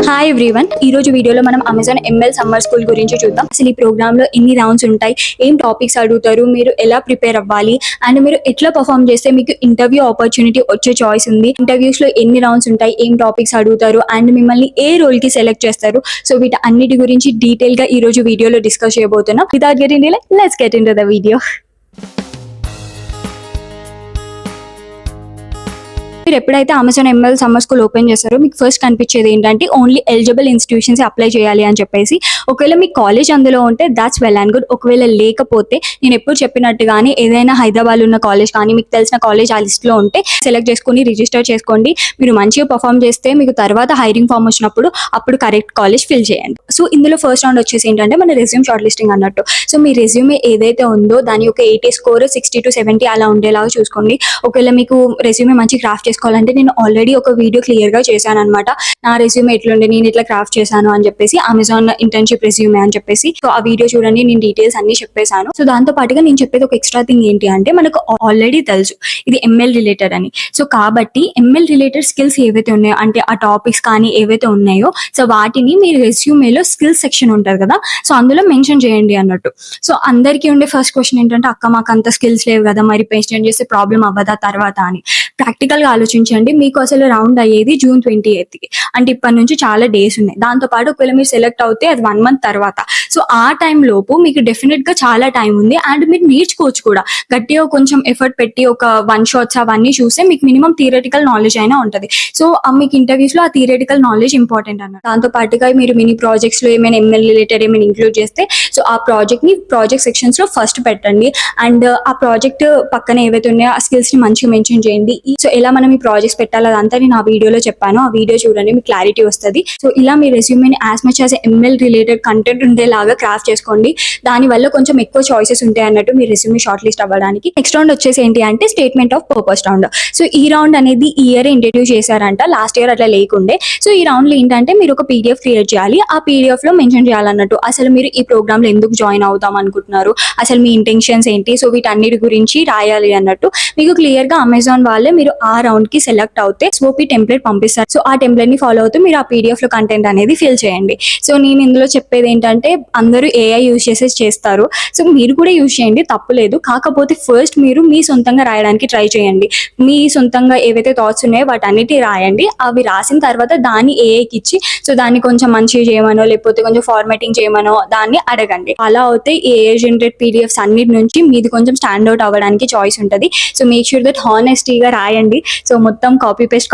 Hi everyone, ఈ రోజు వీడియోలో మనం అమెజాన్ ఎంఎల్ సమ్మర్ స్కూల్ గురించి చూద్దాం. అసలు ఈ ప్రోగ్రామ్ లో ఎన్ని రౌండ్స్ ఉంటాయి, ఏం టాపిక్స్ అడుగుతారు, మీరు ఎలా ప్రిపేర్ అవ్వాలి అండ్ మీరు ఎట్లా పర్ఫామ్ చేస్తే మీకు ఇంటర్వ్యూ ఆపర్చునిటీ వచ్చే చాయిస్ ఉంది, ఇంటర్వ్యూస్ లో ఎన్ని రౌండ్స్ ఉంటాయి, ఏం టాపిక్స్ అడుగుతారు అండ్ మిమ్మల్ని ఏ రోల్ కి సెలెక్ట్ చేస్తారు. సో వీటి అన్నిటి గురించి డీటెయిల్ గా ఈ రోజు వీడియోలో డిస్కస్ చేయబోతున్నాం. Without getting delay, let's get into the video. మీరు ఎప్పుడైతే Amazon ML summer school open చేస్తారో మీకు ఫస్ట్ కనిపించేది ఏంటంటే ఓన్లీ ఎలిజిబుల్ ఇన్స్టిట్యూషన్స్ అప్లై చేయాలి అని చెప్పేసి. ఒకవేళ మీ కాలేజ్ అందులో ఉంటే దాట్స్ వెల్ అండ్ గుడ్. ఒకవేళ లేకపోతే నేను ఎప్పుడు చెప్పినట్టుగానే ఏదైనా హైదరాబాద్ ఉన్న కాలేజ్ కానీ మీకు తెలిసిన కాలేజ్ ఆ లిస్ట్ లో ఉంటే సెలెక్ట్ చేసుకుని రిజిస్టర్ చేసుకోండి. మీరు మంచిగా పర్ఫామ్ చేస్తే మీకు తర్వాత హైరింగ్ ఫామ్ వచ్చినప్పుడు అప్పుడు కరెక్ట్ కాలేజ్ ఫిల్ చేయండి. సో ఇందులో ఫస్ట్ రౌండ్ వచ్చేసి ఏంటంటే మన రెజ్యూమ్ షార్ట్ లిస్టింగ్ అన్నట్టు. సో మీ రెజ్యూమే ఏదైతే ఉందో దాని యొక్క 80 స్కోర్ 60 to 70 అలా ఉండేలాగా చూసుకోండి. ఒకవేళ మీకు రెజ్యూమే మంచి క్రాఫ్ట్ చేసుకోవాలంటే నేను ఆల్రెడీ ఒక వీడియో క్లియర్ గా చేశాను అనమాట. నా రెజ్యూమే ఎట్లుండే, నేను ఇట్లా క్రాఫ్ట్ చేశాను అని చెప్పేసి, అమెజాన్ ఇంటర్న్షిప్ రెజ్యూమే అని చెప్పేసి. సో ఆ వీడియో చూడండి, నేను డీటెయిల్స్ అన్ని చెప్పేశాను. సో దాంతో పాటుగా నేను చెప్పేది ఒక ఎక్స్ట్రా థింగ్ ఏంటి అంటే, మనకు ఆల్రెడీ తెలుసు ఇది ఎంఎల్ రిలేటెడ్ అని. సో కాబట్టి ఎంఎల్ రిలేటెడ్ స్కిల్స్ ఏవైతే ఉన్నాయో, అంటే ఆ టాపిక్స్ కానీ ఏవైతే ఉన్నాయో, సో వాటిని మీ రెజ్యూమేలో స్కిల్స్ సెక్షన్ ఉంటుంది కదా, సో అందులో మెన్షన్ చేయండి అన్నట్టు. సో అందరికీ ఉండే ఫస్ట్ క్వశ్చన్ ఏంటంటే, అక్క మాకు అంత స్కిల్స్ లేవు కదా, మరి మెన్షన్ చేస్తే ప్రాబ్లం అవ్వదా తర్వాత అని. ప్రాక్టికల్ గా ఆలోచించండి. మీకు అసలు రౌండ్ అయ్యేది June 28th అంటే ఇప్పటి నుంచి చాలా డేస్ ఉన్నాయి. దాంతో పాటు ఒకవేళ మీరు సెలెక్ట్ అవుతే అది 1 month తర్వాత. సో ఆ టైం లోపు మీకు డెఫినెట్ గా చాలా టైం ఉంది అండ్ మీరు నేర్చుకోవచ్చు కూడా. గట్టిగా కొంచెం ఎఫర్ట్ పెట్టి ఒక 1 shots అవన్నీ చూస్తే మీకు మినిమం థియరటికల్ నాలెడ్జ్ అయినా ఉంటుంది. సో మీకు ఇంటర్వ్యూస్ లో ఆ థియరటికల్ నాలెడ్జ్ ఇంపార్టెంట్ అన్నమాట. దాంతో పాటుగా మీరు మినీ ప్రాజెక్ట్స్ లో ఏమైనా ఎంఎల్ రిలేటెడ్ ఏమైనా ఇంక్లూడ్ చేస్తే సో ఆ ప్రాజెక్ట్ ని ప్రాజెక్ట్ సెక్షన్స్ లో ఫస్ట్ పెట్టండి అండ్ ఆ ప్రాజెక్ట్ పక్కన ఏవైతే ఉన్నాయో ఆ స్కిల్స్ ని మంచిగా మెన్షన్ చేయండి. సో ఎలా మనం ఈ ప్రాజెక్ట్స్ పెట్టాలి అదంతా నేను ఆ వీడియోలో చెప్పాను. ఆ వీడియో చూడండి, మీకు క్లారిటీ వస్తుంది. సో ఇలా మీ రెజ్యూమేని as much as ML related content ఉండేలాగా క్రాఫ్ట్ చేసుకోండి. దాని వల్ల కొంచెం ఎక్కువ చాయిసెస్ ఉంటాయి అన్నట్టు మీ రెజ్యూమే షార్ట్ లిస్ట్ అవ్వడానికి. నెక్స్ట్ రౌండ్ వచ్చేసి ఏంటి అంటే statement of purpose round. So ఈ రౌండ్ అనేది ఈ ఇయర్ ఇంట్రడ్యూస్ చేశారంట, లాస్ట్ ఇయర్ అట్లా లేకుండే. సో ఈ రౌండ్ లో ఏంటంటే మీరు ఒక పీడిఎఫ్ క్రియేట్ చేయాలి. ఆ పీడిఎఫ్ లో మెన్షన్ చేయాలన్నట్టు అసలు మీరు ఈ ప్రోగ్రామ్ లో ఎందుకు జాయిన్ అవుదాం అనుకుంటున్నారు, అసలు మీ ఇంటెన్షన్స్ ఏంటి, సో వీటన్నిటి గురించి రాయాలి అన్నట్టు. మీకు క్లియర్ గా అమెజాన్ వాళ్ళే మీరు ఆ రౌండ్ కి సెలెక్ట్ అవుతే స్వోపీ టెంప్లెట్ పంపిస్తారు. సో ఆ టెంప్లెట్ ని ఫాలో అవుతూ మీరు ఆ పీడిఎఫ్ లో కంటెంట్ అనేది ఫిల్ చేయండి. సో నేను ఇందులో చెప్పేది ఏంటంటే, అందరూ ఏఐ యూజ్ చేస్తారు. సో మీరు కూడా యూజ్ చేయండి, తప్పులేదు. కాకపోతే ఫస్ట్ మీరు మీ సొంతంగా రాయడానికి ట్రై చేయండి. మీ సొంతంగా ఏవైతే థాట్స్ ఉన్నాయో వాటన్నిటి రాయండి. అవి రాసిన తర్వాత దాన్ని ఏఐకి ఇచ్చి సో దాన్ని కొంచెం మంచిగా చేయమనో లేకపోతే కొంచెం ఫార్మాటింగ్ చేయమనో దాన్ని అడగండి. అలా అయితే ఏఐ జనరేట్ పీడిఎఫ్స్ అన్నిటి నుంచి మీది కొంచెం స్టాండ్ అవుట్ అవ్వడానికి చాయిస్ ఉంటుంది. సో మేక్ షూర్ దట్ హానెస్టీగా రాయండి. సో మొత్తం కాపీ పేస్ట్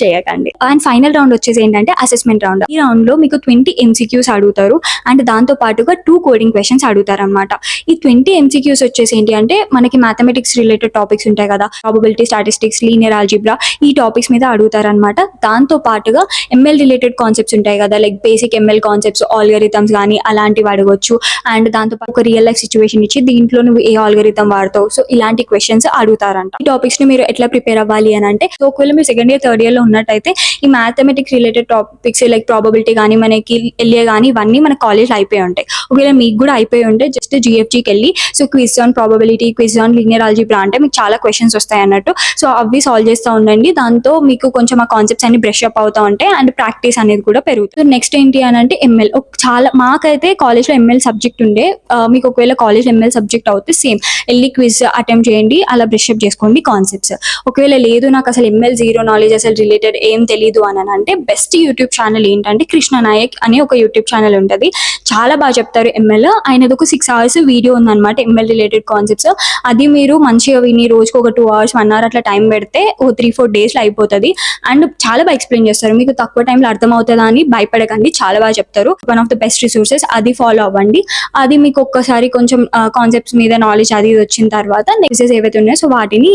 చేయకండి. అండ్ ఫైనల్ రౌండ్ వచ్చేసి ఏంటంటే అసెస్మెంట్ రౌండ్. ఈ రౌండ్ లో మీకు 20 MCQs అడుగుతారు అండ్ దాంతో పాటుగా 2 కోడింగ్ క్వశ్చన్స్ అడుగుతారు అనమాట. ఈ 20 MCQs వచ్చేసి ఏంటి అంటే, మనకి మ్యాథమెటిక్స్ రిలేటెడ్ టాపిక్స్ ఉంటాయి కదా, ప్రాబబిలిటీ, స్టాటిస్టిక్స్, లీనియర్ ఆల్జీబ్రా, ఈ టాపిక్స్ మీద అడుగుతారు అనమాట. దాంతో పాటుగా ఎంఎల్ రిలేటెడ్ కాన్సెప్ట్స్ ఉంటాయి కదా, like basic ML concepts, algorithms కానీ అలాంటివి అడగొచ్చు. అండ్ దాంతో పాటు ఒక రియల్ లైఫ్ సిచ్యువేషన్ ఇచ్చి దీంట్లో నువ్వు ఏ ఆల్గరిథం వాడతావు, సో ఇలాంటి క్వశ్చన్స్ అడుగుతారంట. ఈ టాపిక్స్ ని మీరు ఎట్లా ప్రిపేర్ అవ్వాలి అని అంటే, సో ఒకవేళ మీరు సెకండ్ ఇయర్ థర్డ్ ఇయర్ లో ఉన్నట్టయితే ఈ mathematics related topics like probability కానీ మనకి ఎల్ఏ కానీ ఇవన్నీ మన కాలేజ్లో అయిపోయి ఉంటాయి. ఒకవేళ మీకు కూడా అయిపోయి ఉంటే జస్ట్ జిఎఫ్జికి వెళ్ళి so quiz on probability, quiz on linear algebra అంటే మీకు చాలా క్వశ్చన్స్ వస్తాయి అన్నట్టు. సో అవి సాల్వ్ చేస్తూ ఉండండి. దాంతో మీకు కొంచెం ఆ కాన్సెప్ట్స్ అన్ని బ్రష్ అప్ అవుతూ ఉంటాయి అండ్ ప్రాక్టీస్ అనేది కూడా పెరుగుతుంది. నెక్స్ట్ ఏంటి అని అంటే ఎంఎల్. చాలా మాకైతే కాలేజ్లో ఎంఎల్ సబ్జెక్ట్ ఉండే. మీకు ఒకవేళ కాలేజ్ ఎంఎల్ సబ్జెక్ట్ అవుతే సేమ్ వెళ్ళి క్విజ్ అటెంప్ట్ చేయండి, అలా బ్రష్ అప్ చేసుకోండి కాన్సెప్ట్స్. ఒకవేళ లేదు నాకు అసలు ఎంఎల్ జీరో నాలెడ్జ్, అసలు రిలేటెడ్ ఏం తెలీదు అని అంటే బెస్ట్ యూట్యూబ్ ఛానల్ ఏంటంటే కృష్ణ నాయక్ అని ఒక యూట్యూబ్ ఛానల్ ఉంటుంది. చాలా బాగా చెప్తారు ఎంఎల్. ఆయనది ఒక 6 hours వీడియో ఉందన్నమాట ఎంఎల్ రిలేటెడ్ కాన్సెప్ట్స్. అది మీరు మంచిగా విని రోజుకు ఒక 2 hours 1 hour అట్లా టైం పెడితే ఓ 3-4 days లో అయిపోతుంది. అండ్ చాలా బాగా ఎక్స్ప్లెయిన్ చేస్తారు. మీకు తక్కువ టైంలో అర్థం అవుతుందా అని భయపడకండి, చాలా బాగా చెప్తారు. One of the best resources, అది ఫాలో అవ్వండి. అది మీకు ఒక్కసారి కొంచెం కాన్సెప్ట్స్ మీద నాలెడ్జ్ అది వచ్చిన తర్వాత నెక్స్ట్ ఏవైతే ఉన్నాయో సో వాటిని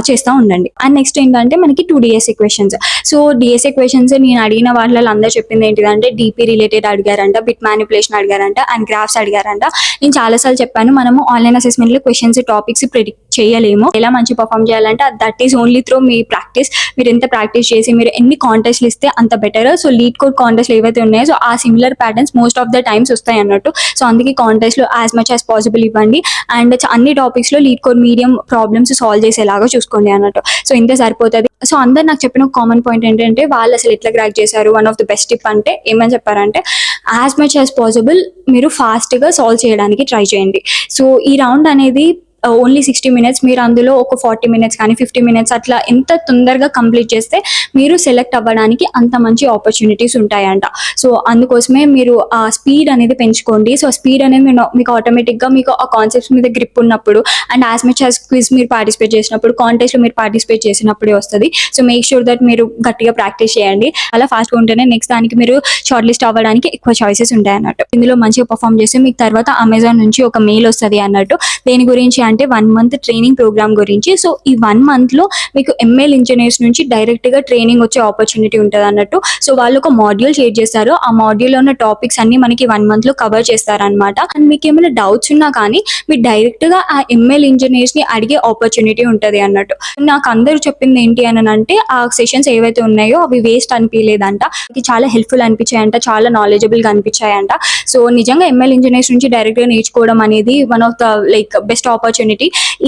చేస్తూ ఉండండి. అండ్ నెక్స్ట్ ఏంటంటే మనకి 2 DS equations. So DSA questions నేను అడిగిన వాళ్ళలో అందరూ చెప్పింది ఏంటిదంటే డిపి రిలేటెడ్ అడిగారంట, బిట్ మ్యానిపులేషన్ అడిగారంట అండ్ గ్రాఫ్స్ అడిగారంట. నేను చాలాసార్లు చెప్పాను, మనము ఆన్లైన్ అసెస్మెంట్లో క్వశ్చన్స్ టాపిక్స్ ప్రిడిక్ట్ చేయలేము. ఎలా మంచి పర్ఫామ్ చేయాలంటే దట్ ఈస్ ఓన్లీ త్రూ మీ ప్రాక్టీస్. మీరు ఎంత ప్రాక్టీస్ చేసి మీరు ఎన్ని కాంటెస్ట్లు ఇస్తే అంత బెటర్. సో లీడ్ కోడ్ కాంటెస్ట్లు ఏవైతే ఉన్నాయో సో ఆ similar patterns most of the times వస్తాయి అన్నట్టు. సో అందుకే కాంటెస్ట్లు యాజ్ మచ్ యాజ్ పాసిబుల్ ఇవ్వండి అండ్ అన్ని టాపిక్స్లో LeetCode medium problems solve చేసేలాగా చూసుకోండి అన్నట్టు. సో ఇంతే సరిపోతుంది. సో అందరు నాకు చెప్పిన కామన్ పాయింట్ ఏంటంటే వాళ్ళు అసలు ఎట్లా క్రాక్ చేశారు, one of the best tip అంటే ఏమని చెప్పారంటే యాజ్ మచ్ యాజ్ పాసిబుల్ మీరు ఫాస్ట్గా సాల్వ్ చేయడానికి ట్రై చేయండి. సో ఈ రౌండ్ అనేది ఓన్లీ 60 minutes, మీరు అందులో ఒక 40 minutes కానీ 50 minutes అట్లా ఎంత తొందరగా కంప్లీట్ చేస్తే మీరు సెలెక్ట్ అవ్వడానికి అంత మంచి ఆపర్చునిటీస్ ఉంటాయంట. సో అందుకోసమే మీరు ఆ స్పీడ్ అనేది పెంచుకోండి. సో స్పీడ్ అనేది మీకు ఆటోమేటిక్గా మీకు ఆ కాన్సెప్ట్స్ మీద గ్రిప్ ఉన్నప్పుడు and as much as quiz మీరు పార్టిసిపేట్ చేసినప్పుడు, కాంటెస్ట్లో మీరు పార్టిసిపేట్ చేసినప్పుడే వస్తుంది. సో మేక్ షూర్ దట్ మీరు గట్టిగా ప్రాక్టీస్ చేయండి. అలా ఫాస్ట్గా ఉంటేనే నెక్స్ట్ దానికి మీరు షార్ట్ లిస్ట్ అవ్వడానికి ఎక్కువ చాయిసెస్ ఉంటాయి అన్నట్టు. ఇందులో మంచిగా పర్ఫామ్ చేస్తే మీకు తర్వాత అమెజాన్ నుంచి ఒక మెయిల్ వస్తుంది అన్నట్టు. దేని గురించి అంటే 1 month ట్రైనింగ్ ప్రోగ్రామ్ గురించి. సో ఈ 1 monthలో మీకు ఎంఎల్ ఇంజనీర్స్ నుంచి డైరెక్ట్గా ట్రైనింగ్ వచ్చే ఆపర్చునిటీ ఉంటుంది అన్నట్టు. సో వాళ్ళు ఒక మాడ్యూల్ షేర్ చేస్తారు. ఆ మాడ్యూల్లో ఉన్న టాపిక్స్ అన్ని మనకి 1 monthలో కవర్ చేస్తారనమాట. అండ్ మీకు ఏమైనా డౌట్స్ ఉన్నా కానీ మీరు డైరెక్ట్గా ఆ ఎంఎల్ ఇంజనీర్స్ని అడిగే ఆపర్చునిటీ ఉంటుంది అన్నట్టు. నాకు అందరూ చెప్పింది ఏంటి అని అంటే ఆ సెషన్స్ ఏవైతే ఉన్నాయో అవి వేస్ట్ అనిపించలేదంట, అది చాలా హెల్ప్ఫుల్ అనిపించాయంట, చాలా నాలెడ్జబుల్గా అనిపించాయంట. సో నిజంగా ఎంఎల్ ఇంజనీర్స్ నుంచి డైరెక్ట్గా నేర్చుకోవడం అనేది one of the best opportunity.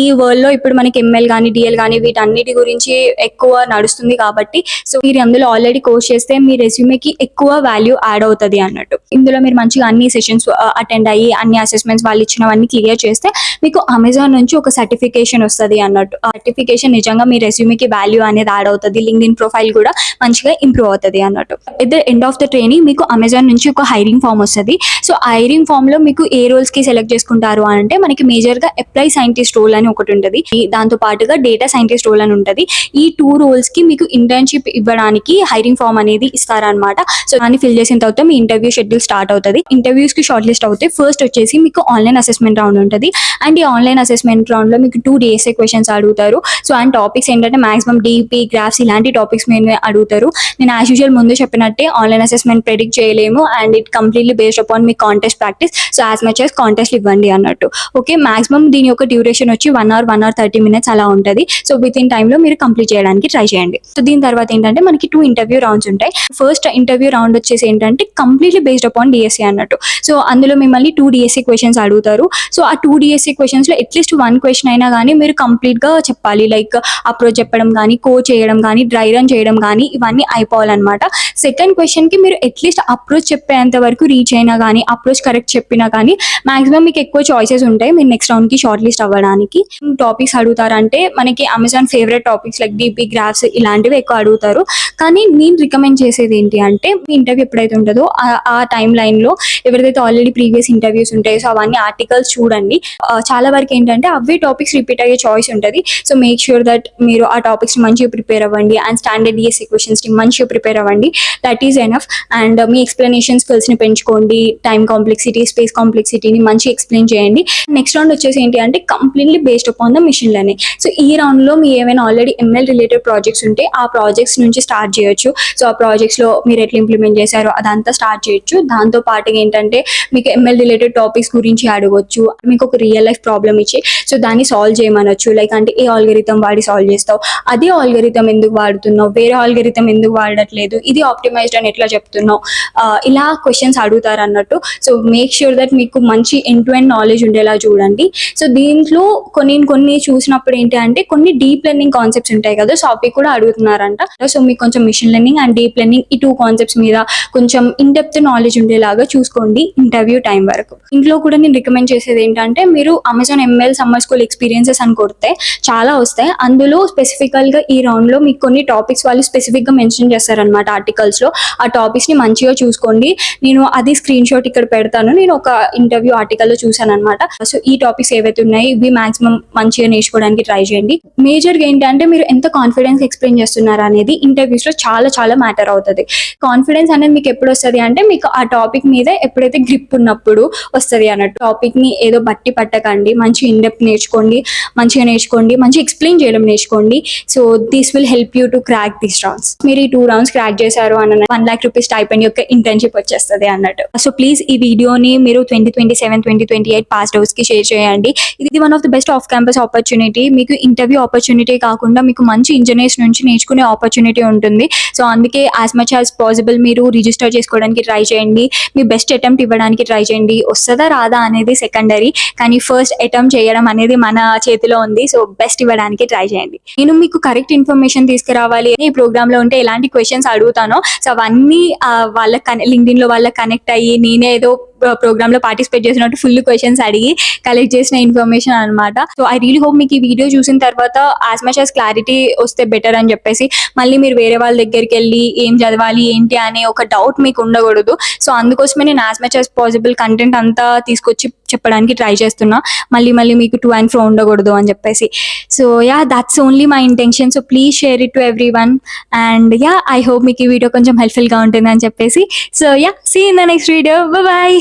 ఈ వరల్డ్ లో ఇప్పుడు మనకి ఎంఎల్ కానీ డిఎల్ కానీ వీటన్నిటి గురించి ఎక్కువ నడుస్తుంది కాబట్టి సో మీరు అందులో ఆల్రెడీ కోర్స్ చేస్తే మీ రెజ్యూమేకి ఎక్కువ వాల్యూ యాడ్ అవుతుంది అన్నట్టు. ఇందులో మీరు మంచిగా అన్ని సెషన్స్ అటెండ్ అయ్యి అన్ని అసెస్మెంట్స్ వాళ్ళు ఇచ్చినవన్నీ క్లియర్ చేస్తే మీకు అమెజాన్ నుంచి ఒక సర్టిఫికేషన్ వస్తుంది అన్నట్టు. ఆ సర్టిఫికేషన్ నిజంగా మీ రెజ్యూమేకి వాల్యూ అనేది యాడ్ అవుతుంది, లింక్డ్ఇన్ ప్రొఫైల్ కూడా మంచిగా ఇంప్రూవ్ అవుతుంది అన్నట్టు. At the end of the training మీకు అమెజాన్ నుంచి ఒక హైరింగ్ ఫామ్ వస్తుంది. సో హైరింగ్ ఫామ్ లో మీకు ఏ రోల్స్ కి సెలెక్ట్ చేసుకుంటారు అంటే మనకి మేజర్ గా అప్లై సైంటిస్ట్ రోల్ అని ఒకటి ఉంటుంది, దాంతో పాటుగా డేటా సైంటిస్ట్ రోల్ అని ఉంటుంది. ఈ 2 roles కి మీకు ఇంటర్న్షిప్ ఇవ్వడానికి హైరింగ్ ఫామ్ అనేది ఇస్తారనమాట. సో దాన్ని ఫిల్ చేసిన తర్వాత మీ ఇంటర్వ్యూ షెడ్యూల్ స్టార్ట్ అవుతుంది. ఇంటర్వ్యూస్ కి షార్ట్ లిస్ట్ అవుతాయి. ఫస్ట్ వచ్చేసి మీకు ఆన్లైన్ అసెస్మెంట్ రౌండ్ ఉంటుంది అండ్ ఈ ఆన్లైన్ అసెస్మెంట్ రౌండ్ లో మీకు 2 days క్వశ్చన్స్ అడుగుతారు. సో అండ్ టాపిక్స్ ఏంటంటే మాక్సిమం డిపి గ్రాఫ్స్ ఇలాంటి టాపిక్స్ మీద అడుగుతారు. నేను యాజ్ యూజువల్ ముందు చెప్పినట్టే ఆన్లైన్ అసెస్మెంట్ ప్రెడిక్ట్ చేయలేము and it completely based upon me contest practice. So as much as contest ఇవ్వండి అన్నట్టు. ఓకే, మాక్సిమం దీని యొక్క డ్యూరేషన్ వచ్చి 1 hour 30 minutes అలా ఉంటుంది. సో విత్ ఇన్ టైంలో మీరు కంప్లీట్ చేయడానికి ట్రై చేయండి. సో దీని తర్వాత ఏంటంటే మనకి 2 interview rounds ఉంటాయి. ఫస్ట్ ఇంటర్వ్యూ రౌండ్ వచ్చేసి ఏంటంటే కంప్లీట్లీ బేస్డ్ అపాన్ డిఎస్సి అన్నట్టు. సో అందులో మిమ్మల్ని 2 DSC క్వశ్చన్స్ అడుగుతారు. సో ఆ 2 DSC క్వశ్చన్స్లో అట్లీస్ట్ 1 question అయినా కానీ మీరు కంప్లీట్గా చెప్పాలి. లైక్ అప్రోచ్ చెప్పడం కానీ, కోడ్ చేయడం కానీ, డ్రై రన్ చేయడం కానీ ఇవన్నీ అయిపోవాలన్నమాట. సెకండ్ క్వశ్చన్కి మీరు అట్లీస్ట్ అప్రోచ్ చెప్పేంత వరకు రీచ్ అయినా కానీ, అప్రోచ్ కరెక్ట్ చెప్పినా కానీ మాక్సిమం మీకు ఎక్కువ చాయిసెస్ ఉంటాయి మీరు నెక్స్ట్ రౌండ్కి షార్ట్ లిస్ట్ అవ్వడానికి. టాపిక్స్ అడుగుతారంటే మనకి Amazon favourite topics like DP graphs ఇలాంటివి ఎక్కువ అడుగుతారు. కానీ నేను రికమెండ్ చేసేది ఏంటి అంటే మీ ఇంటర్వ్యూ ఎప్పుడైతే ఉంటుందో ఆ టైం లైన్లో ఎవరిదైతే ఆల్రెడీ ప్రీవియస్ ఇంటర్వ్యూస్ ఉంటాయో సో అవన్నీ ఆర్టికల్స్ చూడండి. చాలా వరకు ఏంటంటే అవే టాపిక్స్ రిపీట్ అయ్యే చాయిస్ ఉంటుంది. సో మేక్ షూర్ దట్ మీరు ఆ టాపిక్స్ మంచిగా ప్రిపేర్ అవ్వండి అండ్ స్టాండర్డ్ డిఎస్సి క్వశ్చన్స్ని మంచిగా ప్రిపేర్ అవ్వండి. That is enough. అండ్ మీ ఎక్స్ప్లెనేషన్ స్కిల్స్ని పెంచుకోండి. టైం కాంప్లెక్సిటీ, స్పేస్ కాంప్లెక్సిటీని మంచిగా ఎక్స్ప్లెయిన్ చేయండి. నెక్స్ట్ రౌండ్ వచ్చేసి ఏంటి అంటే completely based upon the machine learning. So ఈ రౌండ్లో మీ ఏమైనా ఆల్రెడీ ఎంఎల్ రిలేటెడ్ ప్రాజెక్ట్స్ ఉంటే ఆ ప్రాజెక్ట్స్ నుంచి స్టార్ట్ చేయొచ్చు. సో ఆ ప్రాజెక్ట్స్లో మీరు ఎట్లా ఇంప్లిమెంట్ చేశారో అదంతా స్టార్ట్ చేయొచ్చు. దాంతో పాటుగా ఏంటంటే మీకు ఎంఎల్ రిలేటెడ్ టాపిక్స్ గురించి అడగవచ్చు. మీకు ఒక రియల్ లైఫ్ ప్రాబ్లమ్ ఇచ్చి సో దాన్ని సాల్వ్ చేయమనొచ్చు. లైక్ అంటే ఏ ఆల్గరిథం వాడి సాల్వ్ చేస్తావు, అదే ఆల్గరిథం ఎందుకు వాడుతున్నావు, వేరే ఆల్గరిథం ఎందుకు వాడట్లేదు, ఇది ఆప్టిమైజ్డ్ అని ఎట్లా చెప్తున్నావు, ఇలా క్వశ్చన్స్ అడుగుతారు అన్నట్టు. సో మేక్ ష్యూర్ దట్ మీకు మంచి ఎండ్ టు ఎండ్ నాలెడ్జ్ ఉండేలా చూడండి. సో దీంట్లో కొన్ని చూసినప్పుడు ఏంటి అంటే కొన్ని డీప్ లెర్నింగ్ కాన్సెప్ట్స్ ఉంటాయి కదా, సో అవి కూడా అడుగుతున్నారంట. సో మీకు కొంచెం machine learning and deep learning ఈ 2 కాన్సెప్ట్స్ మీద కొంచెం ఇన్ డెప్త్ నాలెడ్జ్ ఉండేలాగా చూసుకోండి ఇంటర్వ్యూ టైం వరకు. ఇంట్లో కూడా నేను రికమెండ్ చేసేది ఏంటంటే మీరు Amazon ML summer school experiences అని కొడితే చాలా వస్తాయి. అందులో స్పెసిఫికల్గా ఈ రౌండ్లో మీకు కొన్ని టాపిక్స్ వాళ్ళు స్పెసిఫిక్గా మెన్షన్ చేస్తారనమాట ఆర్టికల్స్లో. ఆ టాపిక్స్ని మంచిగా చూసుకోండి. నేను అది స్క్రీన్ షాట్ ఇక్కడ పెడతాను. నేను ఒక ఇంటర్వ్యూ ఆర్టికల్లో చూసాను అనమాట. సో ఈ టాపిక్స్ ఏవైతే ఉన్నాయి ఇవి మాక్సిమం మంచిగా నేర్చుకోవడానికి ట్రై చేయండి. మేజర్గా ఏంటంటే మీరు ఎంత కాన్ఫిడెన్స్ ఎక్స్ప్లెయిన్ చేస్తున్నారు అనేది ఇంటర్వ్యూస్లో చాలా చాలా మ్యాటర్ అవుతుంది. కాన్ఫిడెన్స్ అనేది మీకు ఎప్పుడు వస్తుంది అంటే మీకు ఆ టాపిక్ మీద ఎప్పుడైతే గ్రిప్ ఉన్నప్పుడు వస్తుంది అన్నట్టు. టాపిక్ని ఏదో బట్టి పట్టకండి, మంచి ఇన్డెప్త్ నేర్చుకోండి, మంచిగా ఎక్స్ప్లెయిన్ చేయడం నేర్చుకోండి. So this will help you to crack these rounds. మీరు ఈ 2 rounds క్రాక్ చేశారు అన్న 1 lakh rupees స్టైపెండ్ యొక్క ఇంటర్న్షిప్ వచ్చేస్తుంది అన్నట్టు. సో ప్లీజ్ ఈ వీడియోని మీరు 2027, 2028 పాస్డ్ అవుట్స్కి షేర్ చేయండి. ఇది ఇది one of the best off campus opportunity. మీకు ఇంటర్వ్యూ ఆపర్చునిటీ కాకుండా మీకు మంచి ఇంజనీర్స్ నుంచి నేర్చుకునే ఆపర్చునిటీ ఉంటుంది. సో అందుకే యాజ్ మచ్ యాజ్ పాసిబుల్ మీరు రిజిస్టర్ చేసుకోవడానికి ట్రై చేయండి. మీ బెస్ట్ అటెంప్ట్ ఇవ్వడానికి ట్రై చేయండి. వస్తుందా రాదా అనేది సెకండరీ, కానీ ఫస్ట్ అటెంప్ట్ చేయడం అనేది మన చేతిలో ఉంది. సో బెస్ట్ ఇవ్వడానికి ట్రై చేయండి. నేను మీకు కరెక్ట్ ఇన్ఫర్మేషన్ తీసుకురావాలి అని ఈ ప్రోగ్రామ్ లో ఉంటే ఎలాంటి క్వశ్చన్స్ అడుగుతానో సో అవన్నీ వాళ్ళకి లింక్డ్ఇన్ లో వాళ్ళకి కనెక్ట్ అయ్యి నేనే ఏదో ప్రోగ్రామ్ లో పార్టిసిపేట్ చేసినట్టు ఫుల్ క్వశ్చన్స్ అడిగి కలెక్ట్ చేసిన ఇన్ఫర్మేషన్ అనమాట. సో ఐ రియలీ హోప్ మీకు ఈ వీడియో చూసిన తర్వాత యాజ్ మచ్ యాజ్ క్లారిటీ వస్తే బెటర్ అని చెప్పేసి మళ్ళీ మీరు వేరే వాళ్ళ దగ్గరికి వెళ్ళి ఏం చదవాలి ఏంటి అనే ఒక డౌట్ మీకు ఉండకూడదు. సో అందుకోసమే నేను as much as possible content అంతా తీసుకొచ్చి చెప్పడానికి ట్రై చేస్తున్నా. మళ్ళీ మీకు టు అండ్ ఫ్రో ఉండకూడదు అని చెప్పేసి. So ya that's only my intention. So please share it to everyone and ya I hope మీకు ఈ వీడియో కొంచెం హెల్ప్ఫుల్ గా ఉంటుంది అని చెప్పేసి. So ya see in the next video. Bye.